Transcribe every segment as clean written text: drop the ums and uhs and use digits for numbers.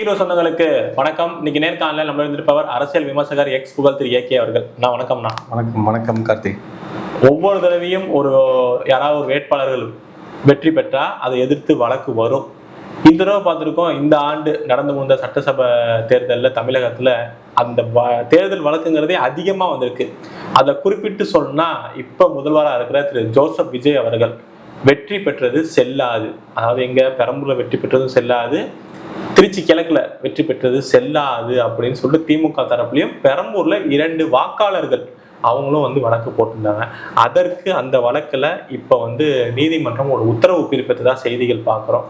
Tech சொந்தங்களுக்கு வணக்கம். இன்னைக்கு நேர்காணல நம்ம இருந்திருப்பவர் அரசியல் விமர்சகர் எக்ஸ் புகழ் திரு ஏகே அவர்கள். வணக்கம்ண்ணா. வணக்கம். வணக்கம் கார்த்திக். ஒவ்வொரு தடவையும் யாராவது ஒரு வேட்பாளர்கள் வெற்றி பெற்றா அதை எதிர்த்து வழக்கு வரும். இந்த தடவை பார்த்துருக்கோம். இந்த ஆண்டு நடந்து முடிந்த சட்டசபை தேர்தலில் தமிழகத்துல அந்த தேர்தல் வழக்குங்கிறதே அதிகமா வந்திருக்கு. அதை குறிப்பிட்டு சொன்னா இப்ப முதல்வராக இருக்கிற திரு ஜோசப் விஜய் அவர்கள் வெற்றி பெற்றது செல்லாது. அதாவது எங்க பெரம்பூர்ல வெற்றி பெற்றதும் செல்லாது, திருச்சி கிழக்குல வெற்றி பெற்றது செல்லாது அப்படின்னு சொல்லிட்டு திமுக தரப்புலையும் பெரம்பூர்ல 2 வாக்காளர்கள் அவங்களும் வழக்கு போட்டிருந்தாங்க. அதற்கு அந்த வழக்குல இப்ப நீதிமன்றம் ஒரு உத்தரவு பிறப்பித்ததா செய்திகள் பார்க்கிறோம்.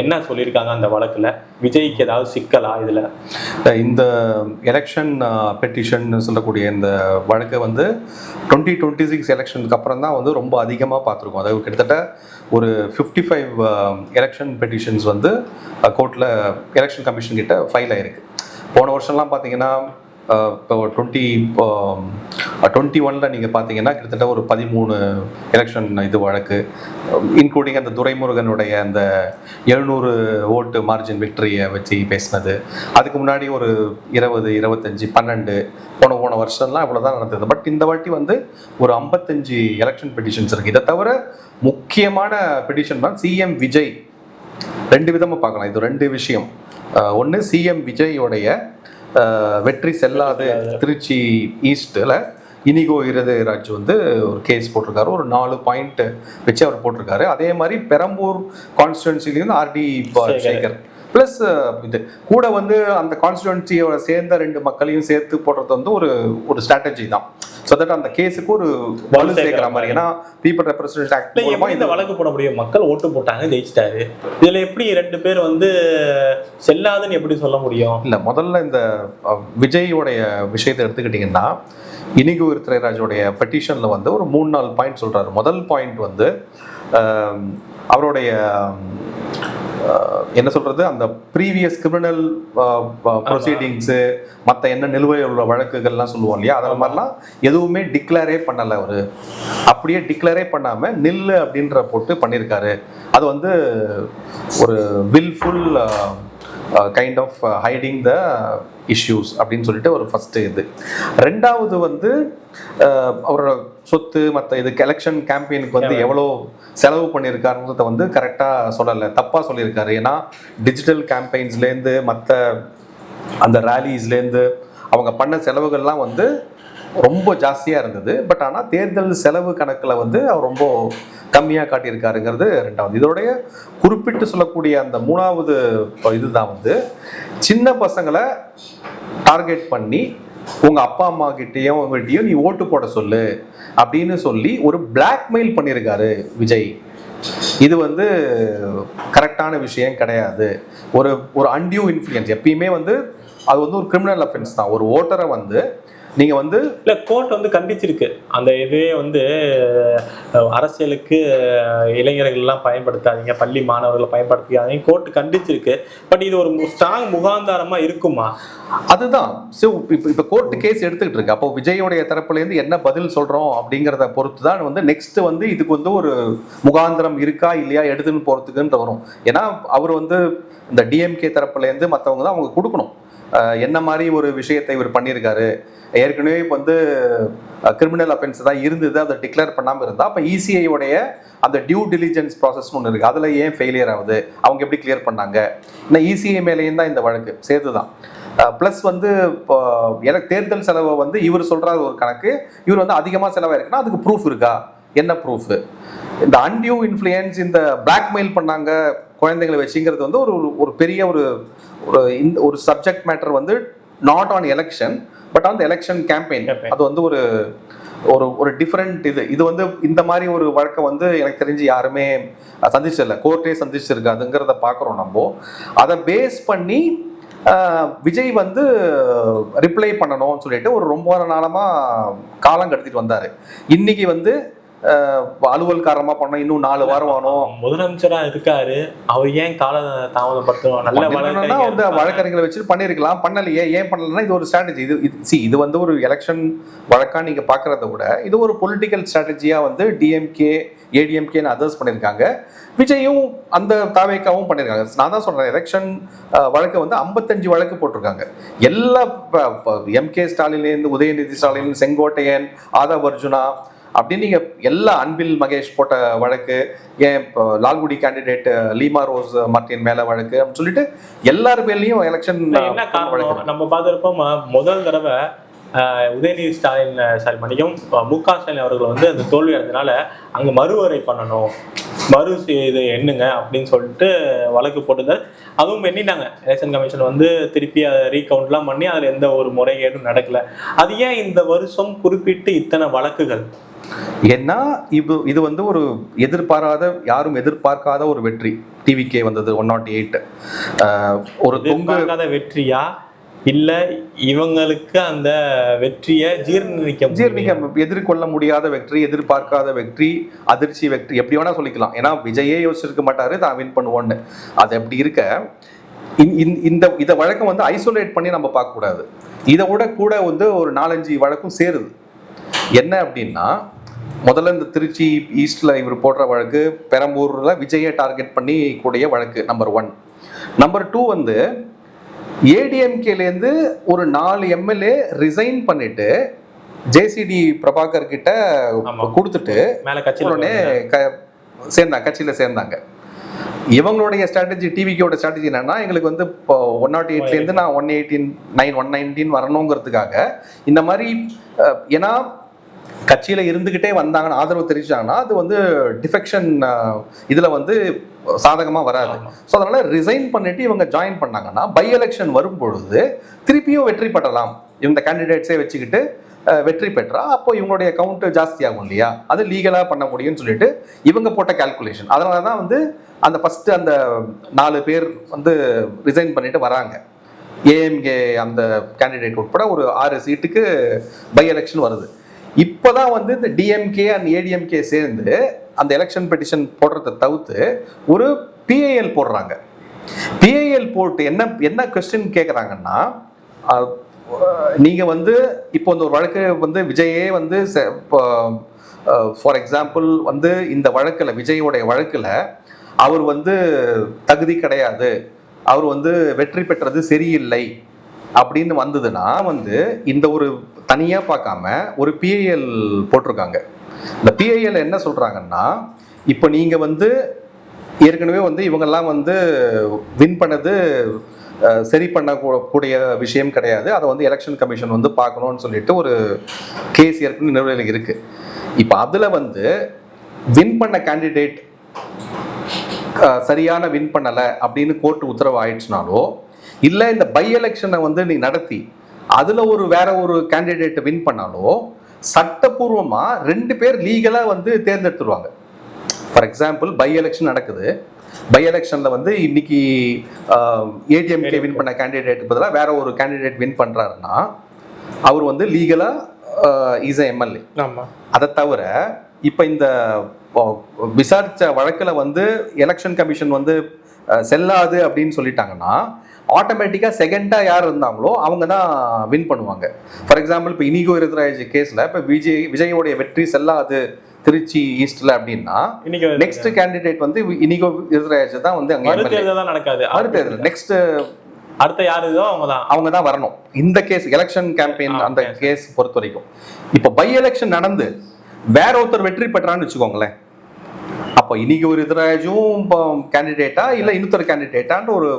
என்ன சொல்லியிருக்காங்க அந்த வழக்குல? விஜய்க்கு ஏதாவது சிக்கலா இதுல? இந்த எலெக்ஷன் பெட்டிஷன் சொல்லக்கூடிய இந்த வழக்கை 2026 எலெக்ஷனுக்கு அப்புறம் தான் ரொம்ப அதிகமாக பார்த்துருக்கோம். அதாவது கிட்டத்தட்ட ஒரு 55 எலெக்ஷன் பெட்டிஷன்ஸ் கோர்ட்டில் எலெக்ஷன் கமிஷன் கிட்ட ஃபைல் ஆயிருக்கு. போன வருஷம்லாம் பார்த்தீங்கன்னா இப்போ 2021 நீங்கள் பார்த்தீங்கன்னா கிட்டத்தட்ட ஒரு 13 எலெக்ஷன் இது வழக்கு, இன்க்ளூடிங் அந்த துரைமுருகனுடைய அந்த 700 ஓட்டு மார்ஜின் விக்டரியை வச்சு பேசினது. அதுக்கு முன்னாடி ஒரு 20, 25, 12 போன வருஷம்லாம் இவ்வளோ தான் நடந்தது. பட் இந்த வாட்டி ஒரு 55 எலெக்ஷன் பெட்டிஷன்ஸ் இருக்குது. இதை தவிர முக்கியமான பெட்டிஷன் தான் சிஎம் விஜய். 2 விதமாக பார்க்கலாம். இது 2 விஷயம். ஒன்று, சிஎம் விஜயோடைய வெற்றி செல்லாது திருச்சி ஈஸ்டில் இனிகோ இருதயராஜ் ஒரு கேஸ் போட்டிருக்காரு. ஒரு 4 பாயிண்ட் வச்சு அவர் போட்டிருக்காரு. அதே மாதிரி பெரம்பூர் கான்ஸ்டிடுவன்சிலையும் ஆர்டி சேகர் ப்ளஸ் இது கூட அந்த கான்ஸ்டிடுவன்சியோட சேர்ந்த 2 மக்களையும் சேர்த்து போடுறது ஒரு ஸ்ட்ராட்டஜி தான். ஸோ தட் அந்த கேஸுக்கு ஒரு வலு சேர்க்கிற மாதிரி. ஏன்னா பீப்புள் ரெப்ரசன்டேட்டிவ் ஆக்ட் மூலமா இந்த வழக்கு போட முடியும். மக்கள் ஓட்டு போட்டாங்க, ஜெயிச்சிட்டாரு. இதுல எப்படி 2 பேர் செல்லாதுன்னு எப்படி சொல்ல முடியும்? இல்லை, முதல்ல இந்த விஜயோடைய விஷயத்தை எடுத்துக்கிட்டிங்கன்னா, இனிகோ இருதயராஜோடைய பெட்டிஷனில் ஒரு 3-4 பாயிண்ட் சொல்கிறாரு. முதல் பாயிண்ட் அவருடைய என்ன சொல்றது, அந்த ப்ரீவியஸ் கிரிமினல் ப்ரொசீடிங்ஸு மற்ற என்ன நிலுவையில் உள்ள வழக்குகள்லாம் சொல்லுவோம் இல்லையா, அதே மாதிரிலாம் எதுவுமே டிக்ளேரே பண்ணலை. அவர் அப்படியே டிக்ளேரே பண்ணாமல் நில்லு அப்படின்ற போட்டு பண்ணியிருக்காரு. அது ஒரு wilful kind of hiding the issues அப்படின்னு சொல்லிட்டு ஒரு ஃபஸ்ட்டு இது. ரெண்டாவது அவரோட சொத்து மற்ற இதுக்கு எலெக்ஷன் கேம்பெயினுக்கு எவ்வளோ செலவு பண்ணியிருக்காருன்றத கரெக்டாக சொல்லலை, தப்பாக சொல்லியிருக்காரு. ஏன்னா டிஜிட்டல் கேம்பெயின்ஸ்லேருந்து மற்ற அந்த ரேலிஸ்லேருந்து அவங்க பண்ண செலவுகள்லாம் ரொம்ப ஜாஸ்தியாக இருந்தது. பட் ஆனால் தேர்தல் செலவு கணக்கில் அவர் ரொம்ப கம்மியாக காட்டியிருக்காருங்கிறது ரெண்டாவது. இதோடைய குறிப்பிட்டு சொல்லக்கூடிய அந்த 3வது இதுதான் சின்ன பசங்களை டார்கெட் பண்ணி உங்கள் அப்பா அம்மா கிட்டேயும் உங்கள்கிட்டையும் நீ ஓட்டு போட சொல்லு அப்படின்னு சொல்லி ஒரு பிளாக்மெயில் பண்ணியிருக்காரு விஜய். இது கரெக்டான விஷயம் கிடையாது. ஒரு அன்டியூ இன்ஃப்ளூயன்ஸ் எப்பயுமே அது ஒரு கிரிமினல் அஃபென்ஸ் தான். ஒரு ஓட்டரை நீங்க இல்ல, கோர்ட் கண்டிச்சிருக்கு. அந்த இதே அரசியலுக்கு இளைஞர்கள் எல்லாம் பயன்படுத்தாதீங்க, பள்ளி மாணவர்களை பயன்படுத்தாதீங்க, கோர்ட் கண்டிச்சிருக்கு. பட் இது ஒரு ஸ்ட்ராங் முகாந்தாரமா இருக்குமா? அதுதான் இப்ப கோர்ட் கேஸ் எடுத்துக்கிட்டு இருக்கு. அப்போ விஜயோடைய தரப்புல இருந்து என்ன பதில் சொல்றோம் அப்படிங்கிறத பொறுத்து தான் நெக்ஸ்ட் இதுக்கு ஒரு முகாந்திரம் இருக்கா இல்லையா எடுத்துன்னு போறதுக்குன்ற வரும். ஏன்னா அவர் இந்த டிஎம்கே தரப்புல இருந்து மற்றவங்க தான் அவங்க கொடுக்கணும் என்ன மாதிரி ஒரு விஷயத்தை இவர் பண்ணியிருக்காரு. ஏற்கனவே கிரிமினல் அஃபென்ஸ் தான் இருந்தது, அதை டிக்ளேர் பண்ணாமல் இருந்தால் அப்போ இசிஐயோடைய அந்த டியூ டிலிஜென்ஸ் ப்ராசஸ்னு ஒன்று இருக்குது, அதில் ஏன் ஃபெயிலியர் ஆகுது, அவங்க எப்படி கிளியர் பண்ணாங்க, ஏன்னா இசிஐ மேலேயும் தான் இந்த வழக்கு சேர்த்து தான். ப்ளஸ் இப்போ எனக்கு தேர்தல் செலவை இவர் சொல்கிறார் ஒரு கணக்கு, இவர் அதிகமாக செலவாயிருக்குன்னா அதுக்கு ப்ரூஃப் இருக்கா, என்ன ப்ரூஃபு? இந்த அன்டியூ இன்ஃப்ளூயன்ஸ், இந்த பிளாக்மெயில் பண்ணாங்க குழந்தைங்களை வச்சுங்கிறது ஒரு பெரிய ஒரு subject matter not on election but on the election campaign. அது ஒரு டிஃப்ரெண்ட் இது இந்த மாதிரி ஒரு வழக்கை எனக்கு தெரிஞ்சு யாருமே சந்திச்சிடல, கோர்ட்டே சந்திச்சிருக்காதுங்கிறத பார்க்குறோம். நம்ம அதை பேஸ் பண்ணி விஜய் ரிப்ளை பண்ணணும்னு சொல்லிட்டு ரொம்ப நாளமாக காலம் கடத்திட்டு வந்தார். இன்னைக்கு அலுவல் காரணமா பண்ணோம், இன்னும் 4 வாரம் ஆகும். முதலமைச்சரா இருக்காரு, அவர் ஏன் கால தாமதப்படுத்தணும்? நல்ல வந்து வழக்கறிஞர்களை வச்சு பண்ணிருக்கலாம், பண்ணலையே. ஏன் பண்ணலன்னா இது ஒரு ஸ்ட்ராட்டஜி. இது வந்து ஒரு எலெக்ஷன் வழக்கா நீங்க பாக்குறத விட இது ஒரு பொலிட்டிக்கல் ஸ்ட்ராட்டஜியா வந்து டிஎம்கே, ஏடிஎம்கேன்னு அதர்ஸ் பண்ணியிருக்காங்க. விஜயும் அந்த தாவேக்காவும் பண்ணியிருக்காங்க. நான் தான் சொல்றேன், எலெக்ஷன் வழக்கு வந்து 55 வழக்கு போட்டிருக்காங்க. எல்லா எம்கே ஸ்டாலின்லேருந்து உதயநிதி ஸ்டாலின், செங்கோட்டையன், ஆதவ் அர்ஜுனா அப்படின்னு நீங்க எல்லா அன்பில் மகேஷ் போட்ட வழக்கு, ஏன் இப்போ Lalgudi candidate Lima rose Martin மேல வழக்கு அப்படின்னு சொல்லிட்டு எல்லாரு பேர்லயும் எலெக்ஷன் என்ன காரணம்? நம்ம பார்த்திருப்போம், முதல் தடவை உதயநிதி ஸ்டாலின் மணியம் முக ஸ்டாலின் அவர்கள் வந்து அந்த தோல்வி அடைந்தனால அங்க மறுவரை பண்ணணும், இது எண்ணுங்க அப்படின்னு சொல்லிட்டு வழக்கு போட்டுதான். அதுவும் எண்ணினாங்க. எலெக்ஷன் கமிஷன் வந்து திருப்பி அதை ரீகவுண்ட்லாம் பண்ணி அதுல எந்த ஒரு முறைகேடும் நடக்கல. அது ஏன் இந்த வருஷம் குறிப்பிட்டு இத்தனை வழக்குகள்? ஏன்னா இது வந்து ஒரு யாரும் எதிர்பார்க்காத ஒரு வெற்றி. டிவிகே வந்தது 108 ஒரு தொங்காத வெற்றியா, இல்ல இவங்களுக்கு அந்த வெற்றியை ஜீர்ணிக்க எதிர்கொள்ள முடியாத வெற்றி, எதிர்பார்க்காத வெற்றி, அதிர்ச்சி வெற்றி, எப்படி வேணா சொல்லிக்கலாம். ஏன்னா விஜயே யோசிச்சிருக்க மாட்டாரு தான் வின் பண்ணுவோன்னு. அது எப்படி இருக்க இந்த வழக்கம் வந்து ஐசோலேட் பண்ணி நம்ம பார்க்க கூடாது. இதை விட கூட வந்து ஒரு 4-5 வழக்கும் சேருது. என்ன அப்படின்னா, முதல்ல இந்த திருச்சி ஈஸ்ட்ல இவர் போடுற வழக்கு, பெரம்பூர்ல விஜயை டார்கெட் பண்ணி கூடிய வழக்கு நம்பர் 1. நம்பர் 2 வந்து ஏடிஎம்கேலேருந்து ஒரு 4 எம்எல்ஏ ரிசைன் பண்ணிட்டு ஜேசிடி பிரபாகர் கிட்ட கொடுத்துட்டு உடனே கட்சியில சேர்ந்தாங்க. இவங்களுடைய ஸ்ட்ராட்டஜி, டிவிக்கோட ஸ்ட்ராட்டஜி என்னன்னா, எங்களுக்கு வந்து இப்போ 108லேருந்து நான் 119 வரணுங்கிறதுக்காக இந்த மாதிரி. ஏன்னா கட்சியில இருந்துகிட்டே வந்தாங்கன்னா, ஆதரவு தெரிவிச்சாங்கன்னா அது வந்து டிஃபெக்ஷன் இதுல வந்து சாதகமா வராது. ஸோ அதனால ரிசைன் பண்ணிட்டு இவங்க ஜாயின் பண்ணாங்கன்னா பை எலெக்ஷன் வரும்பொழுது திருப்பியும் வெற்றி பெறலாம். இந்த கேண்டிடேட்ஸே வச்சுக்கிட்டு வெற்றி பெற்றா அப்போ இவங்களுடைய கவுண்ட் ஜாஸ்தி ஆகும் இல்லையா, அது லீகலா பண்ண முடியும்னு சொல்லிட்டு இவங்க போட்ட கால்குலேஷன். அதனால தான் வந்து அந்த ஃபர்ஸ்ட் அந்த 4 பேர் வந்து ரிசைன் பண்ணிட்டு வராங்க. ஏஎம்கே அந்த கேண்டிடேட் உட்பட ஒரு 6 சீட்டுக்கு பை எலெக்ஷன் வருது. இப்போதான் வந்து இந்த டிஎம்கே அண்ட் ஏடிஎம்கே சேர்ந்து அந்த எலெக்ஷன் பெட்டிஷன் போடுறதை தவிர்த்து ஒரு பிஐஎல் போடுறாங்க. பிஐஎல் போட்டு என்ன கொஸ்டின் கேட்குறாங்கன்னா, நீங்க வந்து இப்போ இந்த ஒரு வழக்கு வந்து விஜயே வந்து ஃபார் எக்ஸாம்பிள் வந்து இந்த வழக்கில், விஜயோடைய வழக்கில் அவர் வந்து தகுதி கிடையாது, அவர் வந்து வெற்றி பெற்றது சரியில்லை அப்படின்னு வந்ததுன்னா வந்து இந்த ஒரு தனியா பார்க்காம ஒரு பிஐஎல் போட்டிருக்காங்க. இந்த பிஐஎல் என்ன சொல்றாங்கன்னா, இப்போ நீங்க வந்து ஏற்கனவே வந்து இவங்கெல்லாம் வந்து வின் பண்ணது சரி பண்ணக்கூடிய விஷயம் கிடையாது, அதை வந்து எலெக்ஷன் கமிஷன் வந்து பார்க்கணும்னு சொல்லிட்டு ஒரு கேஸ் ஏற்கனவே நிலுவையில் இருக்கு. இப்போ அதுல வந்து வின் பண்ண கேண்டிடேட் சரியான வின் பண்ணல அப்படின்னு கோர்ட்டு உத்தரவு ஆயிடுச்சுனாலோ, இல்ல இந்த பை எலெக்ஷனை வந்து நீ நடத்தி அதுல வேற ஒரு கேண்டிடேட் வின் பண்ணாலோ சட்டப்பூர்வமா 2 பேர் லீகலா வந்து தேர்ந்தெடுத்துருவாங்க. ஃபார் எக்ஸாம்பிள் பை எலெக்ஷன் நடக்குது, பை எலெக்ஷன்ல வந்து இன்னைக்கு ஏடிஎம்கே வின் பண்ண கேண்டிடேட் பதிலாக வேற ஒரு கேண்டிடேட் வின் பண்றாருன்னா அவர் வந்து லீகலா இஸ் எம்எல்ஏ. அதை தவிர இப்ப இந்த விசாரிச்ச வழக்குல வந்து எலெக்ஷன் கமிஷன் வந்து செல்லாது அப்படின்னு சொல்லிட்டாங்கன்னா ஆட்டோமேட்டிக்கா செகண்டா யார் இருந்தாங்களோ அவங்க தான் வின் பண்ணுவாங்க. ஃபார் எக்ஸாம்பிள் இப்போ இனிகோ இருதராஜ் கேஸ்ல இப்போ விஜயோடைய வெற்றி செல்லாது திருச்சி ஈஸ்ட்ல அப்படின்னா நெக்ஸ்ட் கேண்டிடேட் வந்து இனிகோ இருதராஜ் தான் வந்து அங்க நடக்காது. நெக்ஸ்ட் அடுத்த யாரு அவங்க தான் வரணும். இந்த கேஸ் எலெக்ஷன் கேம்பெயின் அந்த கேஸ் பொறுத்த வரைக்கும் இப்போ பை எலெக்ஷன் நடந்து வேற ஒருத்தர் வெற்றி பெற்றான்னு வச்சுக்கோங்களேன், அப்போ இனிகோ இருதராஜும் கேண்டிடேட்டா இல்ல இன்னொரு கேண்டிடேட்டான்னு ஒரு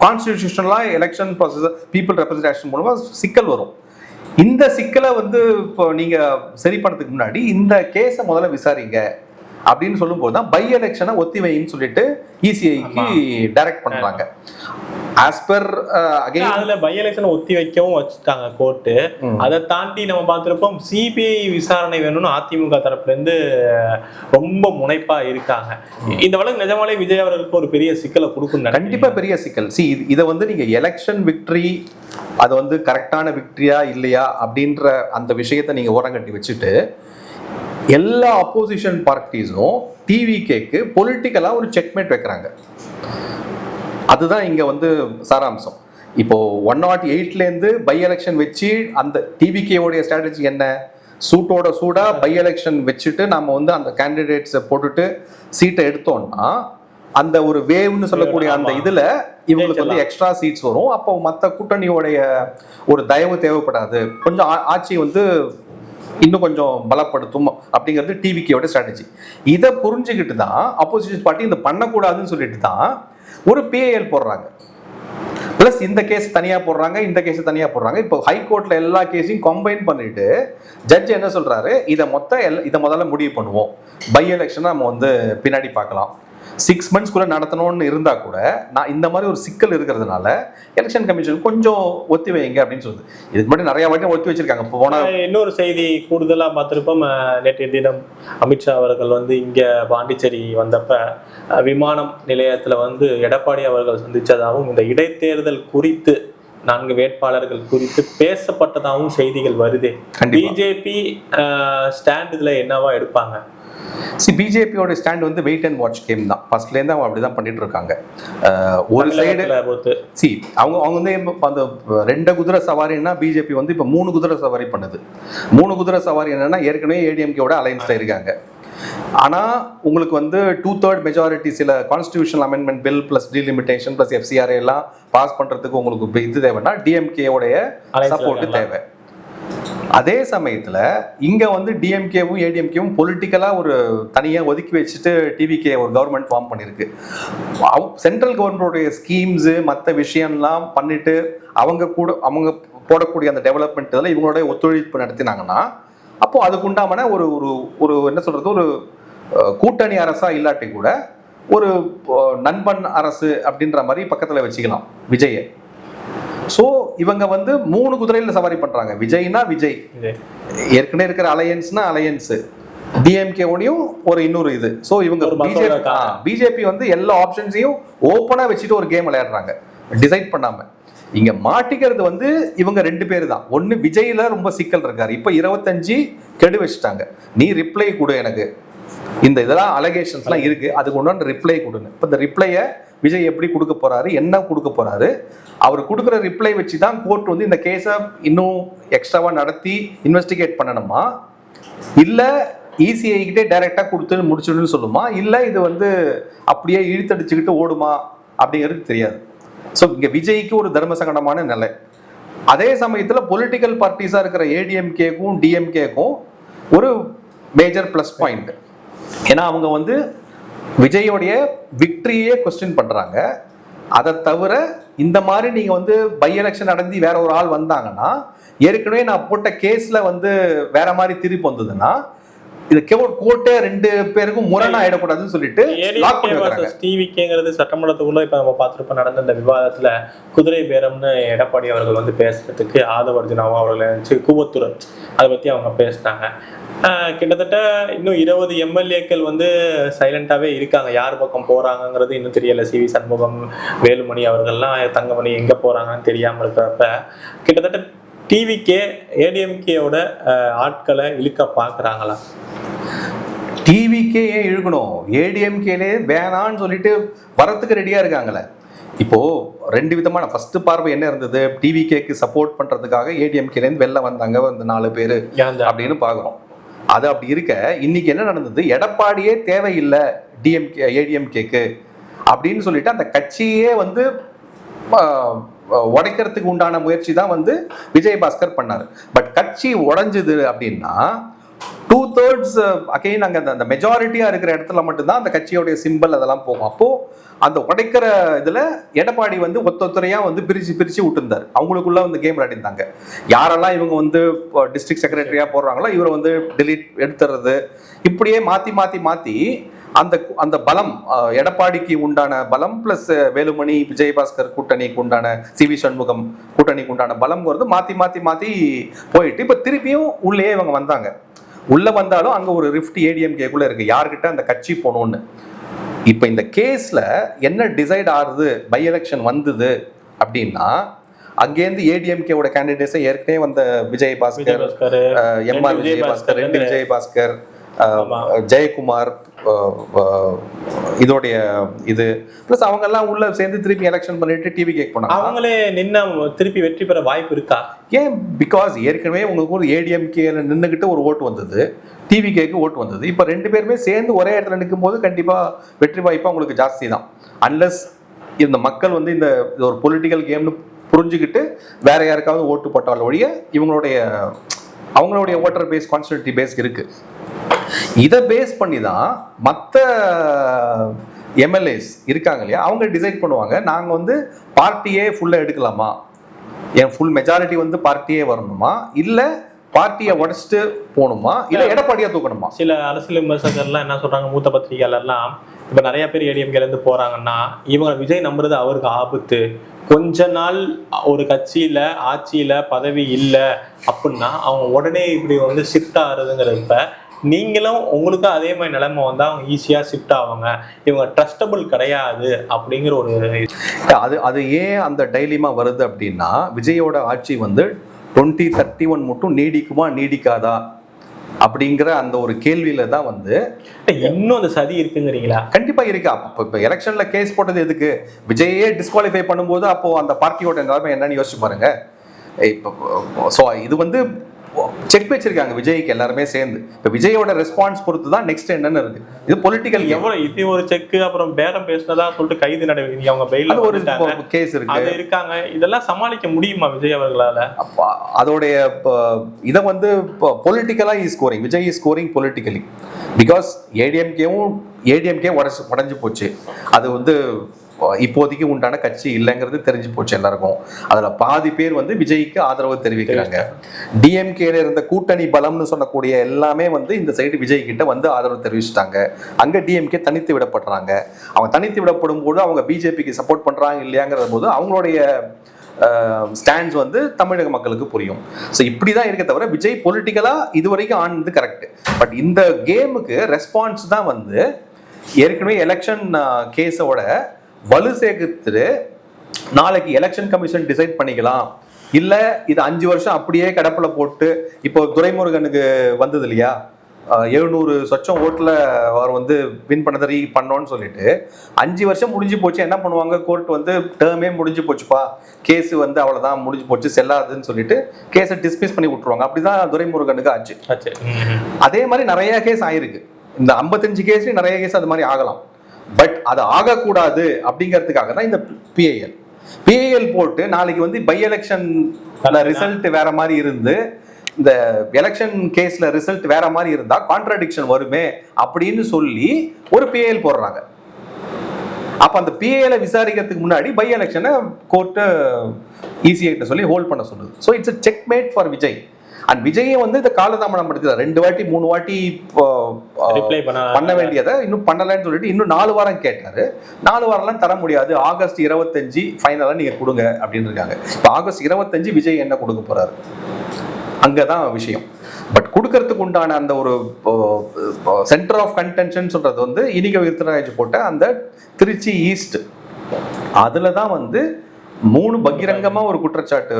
கான்ஸ்டிடியூஷனலா எலெக்ஷன் ப்ராசஸ் பீப்புள் ரெப்ரசன்டேஷன் மூலமா சிக்கல் வரும். இந்த சிக்கலை வந்து இப்போ நீங்க சரி பண்ணதுக்கு முன்னாடி இந்த கேஸை முதல்ல விசாரிங்க அப்படின்னு சொல்லும் போது தான் பை எலெக்ஷனை ஒத்தி வைன்னு சொல்லிட்டு இசிஐக்கு டைரக்ட் பண்றாங்க. ஆஸ் பர் அகைன் அதுல பை எலெக்ஷனை ஒத்தி வைக்கவும் வச்சுட்டாங்க கோர்ட்டு. அதை தாண்டி நம்ம பார்த்திருப்போம் சிபிஐ விசாரணை வேணும்னு அதிமுக தரப்புல இருந்து ரொம்ப முனைப்பா இருக்காங்க. இந்த வழக்கு நிஜமாலே விஜய் அவர்களுக்கு ஒரு பெரிய சிக்கலை கொடுக்கும். கண்டிப்பா பெரிய சிக்கல். இதை வந்து நீங்க எலெக்ஷன் விக்டரி அது வந்து கரெக்டான விக்டரியா இல்லையா அப்படின்ற அந்த விஷயத்தை நீங்க ஓரங்கட்டி வச்சுட்டு எல்லா அப்போசிஷன் பார்ட்டிஸும் டிவிகேக்கு பொலிட்டிக்கலா ஒரு செக்மேட் வைக்கிறாங்க. அதுதான் இங்க வந்து சாராம்சம். இப்போ 108லேருந்து பை எலெக்ஷன் வச்சு அந்த டிவிகேவுடைய ஸ்ட்ராட்டஜி என்ன, சூட்டோட சூடா பை எலெக்ஷன் வச்சுட்டு நம்ம வந்து அந்த கேண்டிடேட்ஸை போட்டுட்டு சீட்டை எடுத்தோம்னா அந்த ஒரு வேவ்னு சொல்லக்கூடிய அந்த இதுல இவங்களுக்கு வந்து எக்ஸ்ட்ரா சீட்ஸ் வரும். அப்போ மற்ற கூட்டணியோடைய ஒரு தயவு தேவைப்படாது, கொஞ்சம் ஆட்சி வந்து இன்னும் கொஞ்சம் பலப்படுத்தும் அப்படிங்கிறது டிவிகேயோட ஸ்ட்ராட்டஜி. இதை புரிஞ்சுக்கிட்டு தான் அப்போசிஷன் பார்ட்டி இந்த பண்ணக்கூடாதுன்னு சொல்லிட்டு தான் ஒரு பிஏஎல் போடுறாங்க. பிளஸ் இந்த கேஸ் தனியா போடுறாங்க, இந்த கேஸ் தனியா போடுறாங்க. இப்போ ஹைகோர்ட்ல எல்லா கேஸையும் கம்பைன் பண்ணிட்டு ஜட்ஜ் என்ன சொல்றாரு, இதை முதல்ல முடிவு பண்ணுவோம், பை எலெக்ஷன் நம்ம வந்து பின்னாடி பார்க்கலாம், 6 monthsக்குள்ள நடத்தணும்னு இருந்தா கூட நான் இந்த மாதிரி ஒரு சிக்கல் இருக்கிறதுனால எலெக்ஷன் கமிஷன் கொஞ்சம் ஒத்தி வைங்க அப்படின்னு சொல்லுது. இதுக்கு முன்னாடி நிறைய வாட்டி ஒத்தி வச்சிருக்காங்க. போன இன்னொரு செய்தி கூடுதலா பார்த்திருப்போம், நேற்றைய தினம் அமித்ஷா அவர்கள் வந்து இங்க பாண்டிச்சேரி வந்தப்ப விமானம் நிலையத்துல வந்து எடப்பாடி அவர்கள் சந்திச்சதாகவும் இந்த இடைத்தேர்தல் குறித்து 4 வேட்பாளர்கள் குறித்து பேசப்பட்டதாகவும் செய்திகள் வருது. பிஜேபி ஸ்டாண்ட் இதுல என்னவா எடுப்பாங்க? பிஜேபியோட ஸ்டாண்ட் வந்து வெயிட் அண்ட் வாட்ச் கேம் தான். ஃபர்ஸ்ட்லேருந்து அவங்க அப்படிதான் பண்ணிட்டு இருக்காங்க. ஒரு சைடு அவங்க வந்து அந்த 2 குதிரை சவாரின்னா பிஜேபி வந்து இப்போ 3 குதிரை சவாரி பண்ணுது. 3 குதிரை சவாரி என்னன்னா ஏற்கனவே ஏடிஎம்கேவோட அலைன்ஸ்ல இருக்காங்க. ஆனா உங்களுக்கு வந்து 2/3 மெஜாரிட்டி சில constitutional amendment bill plus delimitation plus FCR எல்லாம் பாஸ் பண்றதுக்கு உங்களுக்கு இது தேவைன்னா டிஎம்கேவுடைய சப்போர்ட் தேவை. அதே சமயத்துல இங்க வந்து டிஎம்கேவும் ஏடிஎம்கேவும் பொலிட்டிக்கலா ஒரு தனியா ஒதுக்கி வச்சுட்டு டிவிகே ஒரு கவர்மெண்ட் ஃபார்ம் பண்ணிருக்கு. சென்ட்ரல் கவர்மெண்டோடைய ஸ்கீம்ஸ் மற்ற விஷயம்லாம் பண்ணிட்டு அவங்க போடக்கூடிய அந்த டெவலப்மெண்ட் இதெல்லாம் இவங்களோட ஒத்துழைப்பு நடத்தினாங்கன்னா அப்போ அதுக்குண்டான ஒரு ஒரு என்ன சொல்றது, ஒரு கூட்டணி அரசா இல்லாட்டி கூட ஒரு நண்பன் அரசு அப்படின்ற மாதிரி பக்கத்துல வச்சுக்கலாம் விஜயை. ஸோ இவங்க வந்து 3 குதிரையில் சவாரி பண்றாங்க. விஜய்னா விஜய், ஏற்கனவே இருக்கிற அலையன்ஸ்னா அலையன்ஸ், டிஎம்கேவோடையும் ஒரு இன்னொரு இது. ஸோ இவங்க பிஜேபி வந்து எல்லா ஆப்ஷன்ஸையும் ஓப்பனா வச்சுட்டு ஒரு கேம் விளையாடுறாங்க டிசைட் பண்ணாம. இங்க மாட்டிக்கிறது வந்து இவங்க 2 பேர் தான். ஒன்னு விஜய்ல ரொம்ப சிக்கல் இருக்காரு. இப்ப 25 கெடு வச்சுட்டாங்க, நீ ரிப்ளை கொடு எனக்கு, இந்த இதெல்லாம் அலகேஷன்ஸ்லாம் இருக்கு, அதுக்கு ஒன்று ரிப்ளை கொடுங்க. இப்போ இந்த ரிப்ளையை விஜய் எப்படி கொடுக்க போறாரு, என்ன கொடுக்க போறாரு, அவர் கொடுக்குற ரிப்ளை வச்சு தான் கோர்ட் வந்து இந்த கேஸை இன்னும் எக்ஸ்ட்ராவா நடத்தி இன்வெஸ்டிகேட் பண்ணணுமா, இல்ல இசிஐ கிட்டே டைரக்டா கொடுத்து முடிச்சிடுன்னு சொல்லுமா, இல்ல இது வந்து அப்படியே இழுத்தடிச்சுக்கிட்டு ஓடுமா அப்படிங்கிறது தெரியாது. ஸோ இங்க விஜய்க்கு ஒரு தர்ம சங்கடமான நிலை. அதே சமயத்துல பொலிட்டிக்கல் பார்ட்டிஸா இருக்கிற ஏடிஎம்கேக்கும் டிஎம்கேக்கும் ஒரு மேஜர் பிளஸ் பாயிண்ட். ஏன்னா அவங்க வந்து விஜயோடைய விக்டரியே கொஸ்டின் பண்றாங்க. அதை தவிர இந்த மாதிரி நீங்க வந்து பை எலெக்ஷன் நடந்து வேற ஒரு ஆள் வந்தாங்கன்னா, ஏற்கனவே நான் போட்ட கேஸ்ல வந்து வேற மாதிரி திருப்பி வந்ததுன்னா இது கோர்ட்டே 2 பேருக்கும் முரணா ஆயிடக்கூடாதுன்னு சொல்லிட்டு டிவிகேங்கிறது சட்டமன்றத்துக்குள்ள இப்ப நம்ம பார்த்திருப்போம். நடந்த இந்த விவாதத்துல குதிரை பேரம்னு எடப்பாடி அவர்கள் வந்து பேசுறதுக்கு ஆதவர்ஜுனாவும் அவர்களை நினைச்சு கூவத்துறை அதை பத்தி அவங்க பேசினாங்க. கிட்டத்தட்ட இன்னும் 20 எம்எல்ஏக்கள் வந்து சைலண்டாவே இருக்காங்க. யார் பக்கம் போறாங்கிறது இன்னும் தெரியல. சிவி சண்முகம், வேலுமணி அவர்கள்லாம் தங்கமணி எங்க போறாங்கன்னு தெரியாம இருக்கிறப்ப கிட்டத்தட்ட டிவிகே ஏடிஎம்கேயோட ஆட்களை இழுக்க பாக்குறாங்களா? டிவிகே ஏன் இழுக்கணும், ஏடிஎம்கேலே வேணான்னு சொல்லிட்டு வரத்துக்கு ரெடியா இருக்காங்களே. இப்போ 2 விதமான ஃபர்ஸ்ட் பார்வை என்ன இருந்தது, டிவிகேக்கு சப்போர்ட் பண்றதுக்காக ஏடிஎம்கேலேருந்து வெளில வந்தாங்க அந்த 4 பேர் அப்படின்னு பாக்குறோம். அது அப்படி இருக்க இன்னைக்கு என்ன நடந்தது, எடப்பாடியே தேவையில்லை ஏடிஎம்கேக்கு அப்படின்னு சொல்லிட்டு அந்த கட்சியே வந்து உடைக்கிறதுக்கு உண்டான முயற்சி தான் வந்து விஜயபாஸ்கர் பண்ணாரு. பட் கட்சி உடைஞ்சது அப்படின்னா 2/3 அகைன் அங்க அந்த மெஜாரிட்டியா இருக்கிற இடத்துல மட்டும்தான் அந்த கட்சியோடைய சிம்பிள் அதெல்லாம் போகும். அப்போ அந்த உடைக்கிற இதுல எடப்பாடி வந்து ஒத்தொத்தரையா வந்து பிரிச்சு விட்டுருந்தாரு. அவங்களுக்குள்ள வந்து கேம் விளையாடிருந்தாங்க. யாரெல்லாம் இவங்க வந்து டிஸ்ட்ரிக்ட் செக்ரட்டரியா போடுறாங்களோ இவரை வந்து டெலீட் எடுத்துறது, இப்படியே மாத்தி அந்த அந்த பலம் எடப்பாடிக்கு உண்டான பலம் பிளஸ் வேலுமணி விஜயபாஸ்கர் கூட்டணிக்கு உண்டான சிவி சண்முகம் கூட்டணிக்கு உண்டான பலம் வருது. மாத்தி போயிட்டு இப்ப திருப்பியும் உள்ளே இவங்க வந்தாங்க. உள்ள வந்தாலும் அங்க ஒரு ரிஃப்ட் ஏடிஎம்கேக்குள்ள இருக்கு, யார்கிட்ட அந்த கட்சி போகணும்னு. இப்ப இந்த கேஸ்ல என்ன டிசைட் ஆகுது, பை எலெக்ஷன் வந்தது அப்படின்னா அங்கேருந்து ஏடிஎம்கேவோட கேண்டிடேட்ஸை ஏற்கனவே வந்த விஜயபாஸ்கர், எம்ஆர் விஜயபாஸ்கர், 2 விஜயபாஸ்கர், ஜெயக்குமார் இதோடைய இது ப்ளஸ் அவங்க எல்லாம் உள்ள சேர்ந்து திருப்பி எலெக்ஷன் பண்ணிட்டு டிவி கேக் போனாங்க. அவங்களே நின்று திருப்பி வெற்றி பெற வாய்ப்பு இருக்கா? ஏன்? பிகாஸ் ஏற்கனவே உங்களுக்கு ஒரு ஏடிஎம்கேல நின்றுக்கிட்டு ஒரு ஓட்டு வந்தது, டிவி கேக்கு ஓட்டு வந்தது. இப்போ 2 பேருமே சேர்ந்து ஒரே இடத்துல நிற்கும் போது கண்டிப்பாக வெற்றி வாய்ப்பு அவங்களுக்கு ஜாஸ்தி தான். அன்லஸ் இந்த மக்கள் வந்து இந்த ஒரு பொலிட்டிக்கல் கேம்னு புரிஞ்சுக்கிட்டு வேற யாருக்காவது ஓட்டு போட்டால் ஒழிய அவங்களுடைய ஓட்டர் பேஸ் கான்ஸ்டிட்யூட்டி பேஸ் இருக்கு. இதை பேஸ் பண்ணி தான் மற்ற எம்எல்ஏஸ் இருக்காங்க இல்லையா, அவங்க டிசைட் பண்ணுவாங்க நாங்கள் வந்து பார்ட்டியே ஃபுல்லாக எடுக்கலாமா, என் ஃபுல் மெஜாரிட்டி வந்து பார்ட்டியே வரணுமா, இல்லை பார்ட்டியை உடச்சிட்டு போகணுமா, இல்லை எடப்பாடியா தூக்கணுமா. சில அரசியல் விமர்சகர்லாம் என்ன சொல்றாங்க, மூத்த பத்திரிகையாளர்லாம் இப்போ நிறைய பேர் ஏடிஎம்கேலேருந்து போறாங்கன்னா இவங்க விஜய் நம்புறது அவருக்கு ஆபத்து, கொஞ்ச நாள் ஒரு கட்சியில ஆட்சியில பதவி இல்லை அப்படின்னா அவங்க உடனே இப்படி வந்து ஷிஃப்ட் ஆகுறதுங்கிறப்ப நீங்களும் உங்களுக்கும் அதே மாதிரி நிலைமை வந்தா அவங்க ஈஸியா ஷிஃப்ட் ஆவாங்க, இவங்க ட்ரஸ்டபிள் கிடையாது அப்படிங்கிற ஒரு அது ஏன் அந்த டைலிமா வருது அப்படின்னா, விஜயோட ஆட்சி வந்து 2031 மட்டும் நீடிக்குமா நீடிக்காதா அப்படிங்கிற அந்த ஒரு கேள்வியில தான் வந்து இன்னும் அந்த சதி இருக்குங்கிறீங்களா? கண்டிப்பா இருக்கு. இப்போ எலெக்ஷன்ல கேஸ் போட்டது எதுக்கு? விஜயே டிஸ்குவாலிஃபை பண்ணும்போது அப்போ அந்த பார்ட்டியோட நிலைமை என்னன்னு யோசிச்சு பாருங்க. இப்போ ஸோ இது வந்து செக் வச்சிருக்காங்க விஜய்க்கு எல்லாருமே சேர்ந்து. இப்போ விஜயோட ரெஸ்பான்ஸ் பொறுத்து தான் நெக்ஸ்ட் என்னன்னு இருக்கு. இது பொலிட்டிக்கல் எவ்வளவு இது ஒரு செக், அப்புறம் பேரம் பேசினதா சொல்லிட்டு கைது நடவடிக்கை அவங்க பெயில ஒரு கேஸ் இருக்கு இருக்காங்க. இதெல்லாம் சமாளிக்க முடியுமா விஜய் அவர்களால? அதோடைய இதை வந்து பொலிட்டிக்கலா is scoring, Vijay is scoring politically. Because ADMK உடஞ்சு போச்சு. அது வந்து இப்போதைக்கு உண்டான கட்சி இல்லைங்கிறது தெரிஞ்சு போச்சு எல்லாருக்கும். அதுல பாதி பேர் வந்து விஜய்க்கு ஆதரவு தெரிவிக்கிறாங்க. டிஎம்கேல இருந்த கூட்டணி பலம்னு சொல்லக்கூடிய எல்லாமே வந்து இந்த சைடு விஜய் கிட்ட வந்து ஆதரவு தெரிவிச்சுட்டாங்க. அங்க டிஎம்கே தனித்து விடப்படுறாங்க. அவங்க தனித்து விடப்படும் போது அவங்க பிஜேபிக்கு சப்போர்ட் பண்றாங்க இல்லையாங்கிற போது அவங்களுடைய ஸ்டாண்ட்ஸ் வந்து தமிழக மக்களுக்கு புரியும். ஸோ இப்படி தான் இருக்க தவிர விஜய் பொலிட்டிக்கலாக இது வரைக்கும் ஆனது கரெக்ட். பட் இந்த கேமுக்கு ரெஸ்பான்ஸ் தான் வந்து ஏற்கனவே எலெக்ஷன் கேஸோட வலு சேர்த்துட்டு நாளைக்கு எலெக்ஷன் கமிஷன் டிசைட் பண்ணிக்கலாம், இல்லை இது 5 வருஷம் அப்படியே கடப்பில் போட்டு இப்போ துரைமுருகனுக்கு வந்தது இல்லையா 700 சொச்சம் ஓட்டில் அவர் வந்து வின் பண்ணதை பண்ணோன்னு சொல்லிட்டு 5 வருஷம் முடிஞ்சு போச்சு. என்ன பண்ணுவாங்க, கோர்ட் வந்து டேர்மே முடிஞ்சு போச்சுப்பா, கேஸு வந்து அவ்வளோதான் முடிஞ்சு போச்சு செல்லாதுன்னு சொல்லிட்டு கேஸை டிஸ்மிஸ் பண்ணி விட்டுருவாங்க. அப்படிதான் துரைமுருகனுக்கு ஆச்சு. அதே மாதிரி நிறைய கேஸ் ஆயிருக்கு. இந்த 55 கேஸ்லையும் நிறைய கேஸ் அது மாதிரி ஆகலாம். பட் அது ஆகக்கூடாது அப்படிங்கிறதுக்காக தான் இந்த பிஐஎல் போட்டு நாளைக்கு வந்து பை எலெக்ஷன் ரிசல்ட் வேற மாதிரி இருந்து இந்த எலெக்ஷன் கேஸ்ல ரிசல்ட் வேற மாதிரி இருந்தா கான்ட்ராடிக்ஷன் வருமே அப்படின்னு சொல்லி ஒரு பிஐஎல் போடுறாங்க. அப்ப அந்த பிஐஎல் விசாரிக்கிறதுக்கு முன்னாடி பை எலெக்ஷனை கோர்ட்டு இசிஐ சொல்லி ஹோல்ட் பண்ண சொல்லுது. So it's a checkmate for Vijay. And விஜயை வந்து இந்த காலதாமதம் படுத்துறாரு. 2 வாட்டி 3 வாட்டி பண்ண வேண்டியதை இன்னும் பண்ணலன்னு சொல்லிட்டு இன்னும் 4 வாரம் கேட்டாரு. 4 வாரம்லாம் தர முடியாது, ஆகஸ்ட் 25 ஃபைனலா நீங்க கொடுங்க அப்படின்னு இருக்காங்க. இப்போ ஆகஸ்ட் 25 விஜய் என்ன கொடுக்க போறாரு, அங்கதான் விஷயம். பட் கொடுக்கறதுக்கு உண்டான அந்த ஒரு சென்டர் ஆஃப் கன்டென்ஷன் சொல்றது வந்து இனிக விருத்தராஜ் போட்ட அந்த திருச்சி ஈஸ்ட், அதுல தான் வந்து 3 பகிரங்கமா ஒரு குற்றச்சாட்டு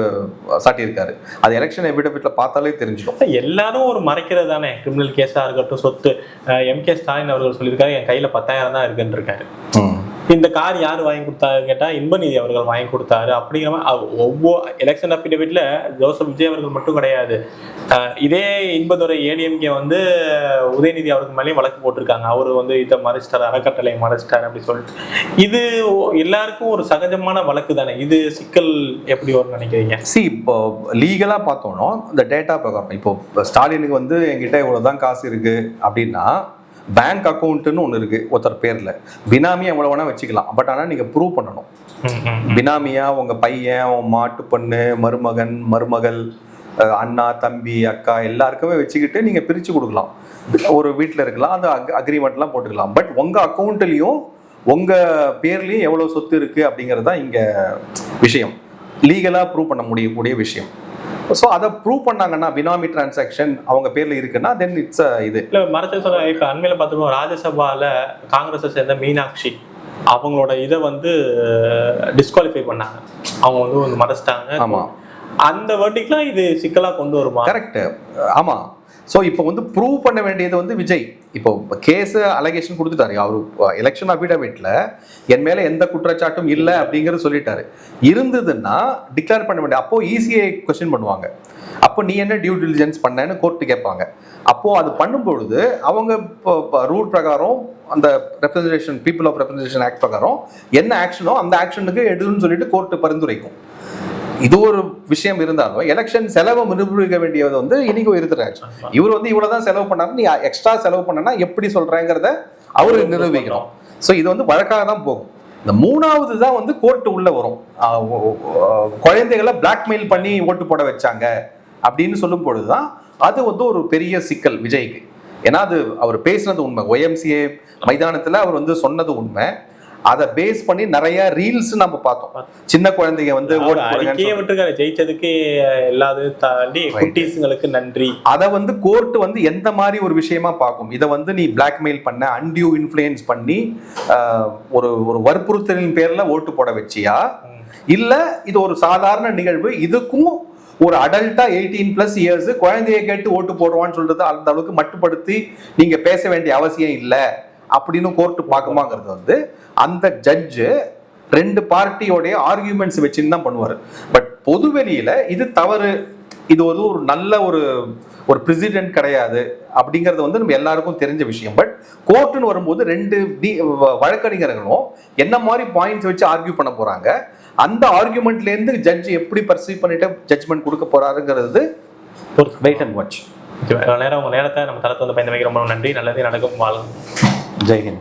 சாட்டியிருக்காரு. அது எலெக்ஷன் எவிடன்ஸ்ல பார்த்தாலே தெரிஞ்சிடும். எல்லாரும் ஒரு மறைக்கிறது தானே, கிரிமினல் கேஸா இருக்கட்டும், சொத்து. எம்கே ஸ்டாலின் அவர்கள் சொல்லியிருக்காரு என் கையில 10,000 தான் இருக்குன்னு இருக்காரு. இந்த கார் யார் வாங்கி கொடுத்தாரு கேட்டா இன்பநிதி அவர்கள் வாங்கி கொடுத்தாரு அப்படிங்கிற மாதிரி ஒவ்வொரு எலெக்ஷன் அஃபிடவிட்ல ஜோசப் விஜய் அவர்கள் மட்டும் கிடையாது. இதே இன்பதுரை ஏடிஎம்கே வந்து உதயநிதி அவருக்கு மேலேயும் வழக்கு போட்டிருக்காங்க. அவரு வந்து இதை மறைச்சிட்டார், அறக்கட்டளை மறைச்சிட்டார் அப்படி சொல்லிட்டு. இது எல்லாருக்கும் ஒரு சகஜமான வழக்கு தானே. இது சிக்கல் எப்படி வரும்னு நினைக்கிறீங்க? இப்போ லீகலா பார்த்தோம்னா இந்த டேட்டா பிரகாரம் இப்போ ஸ்டாலினுக்கு வந்து என்கிட்ட இவ்வளவுதான் காசு இருக்கு அப்படின்னா பேங்க் அக்கௌண்ட்னு ஒன்று இருக்கு ஒருத்தர் பேர்ல, பினாமியா எவ்வளவு வேணா வச்சுக்கலாம். பட் ஆனால் நீங்க ப்ரூவ் பண்ணணும். பினாமியா உங்க பையன், உங்க மாட்டு பொண்ணு, மருமகன், மருமகள், அண்ணா, தம்பி, அக்கா எல்லாருக்குமே வச்சுக்கிட்டு நீங்க பிரிச்சு கொடுக்கலாம். ஒரு வீட்டில் இருக்கலாம், அந்த அக்ரிமெண்ட்லாம் போட்டுக்கலாம். பட் உங்க அக்கௌண்ட்லயும் உங்க பேர்லயும் எவ்வளவு சொத்து இருக்கு அப்படிங்கிறது தான் இங்க விஷயம். லீகலா ப்ரூவ் பண்ண முடியக்கூடிய விஷயம். ஸோ அதை ப்ரூவ் பண்ணாங்கன்னா பினாமி டிரான்சாக்ஷன் அவங்க பேர்ல இருக்குன்னா தென் இட்ஸ் இது இல்லை மறைச்ச சொல்ல. இப்போ அண்மையில பார்த்துருவோம் ராஜ்யசபால காங்கிரஸை சேர்ந்த மீனாட்சி அவங்களோட இதை வந்து டிஸ்குவாலிஃபை பண்ணாங்க. அவங்க வந்து மறைச்சிட்டாங்க. ஆமா, அந்த வேர்டிக்லாம் இது சிக்கலா கொண்டு வருமா? கரெக்ட். ஆமா. ஸோ இப்போ வந்து ப்ரூவ் பண்ண வேண்டியது வந்து விஜய். இப்போ கேஸ் அலிகேஷன் கொடுத்துட்டாரு அவரு, எலெக்ஷன் அஃபிடவிட்ல என் மேல எந்த குற்றச்சாட்டும் இல்லை அப்படிங்கிறது சொல்லிட்டாரு. இருந்ததுன்னா டிக்ளேர் பண்ண வேண்டிய, அப்போ இசிஐ கொஸ்டின் பண்ணுவாங்க, அப்போ நீ என்ன டியூ டிலிஜென்ஸ் பண்ணேன்னு கோர்ட்டு கேட்பாங்க. அப்போ அது பண்ணும்பொழுது அவங்க ரூல் பிரகாரம் அந்த representation people of representation act பிரகாரம் என்ன ஆக்ஷனோ அந்த ஆக்ஷனுக்கு எடுன்னு சொல்லிட்டு கோர்ட்டு பரிந்துரைக்கும். இது ஒரு விஷயம் இருந்தாலும் எலெக்ஷன் செலவை நிரூபிக்க வேண்டியது வந்து இனிகோ இருக்கிறாரு. இவர் வந்து இவ்வளவுதான் செலவு பண்ணாரு, நீ எக்ஸ்ட்ரா செலவு பண்ணனா எப்படி சொல்றேங்கிறத அவரு நிரூபிக்கணும். ஸோ இது வந்து வழக்காக தான் போகும். இந்த மூணாவது தான் வந்து கோர்ட்டு உள்ள வரும். குழந்தைகளை பிளாக்மெயில் பண்ணி ஓட்டு போட வச்சாங்க அப்படின்னு சொல்லும் பொழுதுதான் அது வந்து ஒரு பெரிய சிக்கல் விஜய்க்கு. ஏன்னா அது அவர் பேசினது உண்மை, ஒய்எம்சிஏ மைதானத்துல அவர் வந்து சொன்னது உண்மை. அதை பேஸ் பண்ணி நிறைய ரீல்ஸ் நம்ம பார்த்தோம். சின்ன குழந்தைங்க வந்து ஜெயிச்சதுக்கு எல்லாத்தையும் தாண்டி குட்டீஸ்ங்களுக்கு நன்றி. அதை வந்து கோர்ட் வந்து எந்த மாதிரி ஒரு விஷயமா பார்க்கும், இதை வந்து நீ பிளாக்மெயில் பண்ண, அன்டியூ இன்ஃப்ளூயன்ஸ் பண்ணி ஒரு ஒரு வற்புறுத்தலின் பேர்ல ஓட்டு போட வச்சியா, இல்ல இது ஒரு சாதாரண நிகழ்வு, இதுக்கும் ஒரு அடல்ட்டா 18+ இயர்ஸ் குழந்தைய கேட்டு ஓட்டு போடுவான்னு சொல்றது அந்த அளவுக்கு மட்டுப்படுத்தி நீங்க பேச வேண்டிய அவசியம் இல்லை அப்படின்னு கோர்ட்டு பார்க்குமாங்கிறது வந்து அந்த ஜட்ஜு ரெண்டு பார்ட்டியோடைய ஆர்கியூமெண்ட்ஸ் வச்சுன்னு தான் பண்ணுவார். பட் பொதுவெளியில இது தவறு, இது வந்து ஒரு நல்ல ஒரு பிரசிடென்ட் கிடையாது அப்படிங்கிறது வந்து நம்ம எல்லாருக்கும் தெரிஞ்ச விஷயம். பட் கோர்ட்டுன்னு வரும்போது ரெண்டு வழக்கறிஞர்களும் என்ன மாதிரி பாயிண்ட்ஸ் வச்சு ஆர்கியூ பண்ண போறாங்க, அந்த ஆர்கியூமெண்ட்லேருந்து ஜட்ஜ் எப்படி பர்சீவ் பண்ணிட்டு ஜட்ஜ்மெண்ட் கொடுக்க போறாருங்கிறது வெயிட் அண்ட் வாட்ச். நேரம் உங்க நேரத்தை நம்ம தளத்தை வந்து பயந்து வைக்க ரொம்ப நன்றி. நல்லதே நடக்கும். வாழும். ஜெய்ஹிந்த்.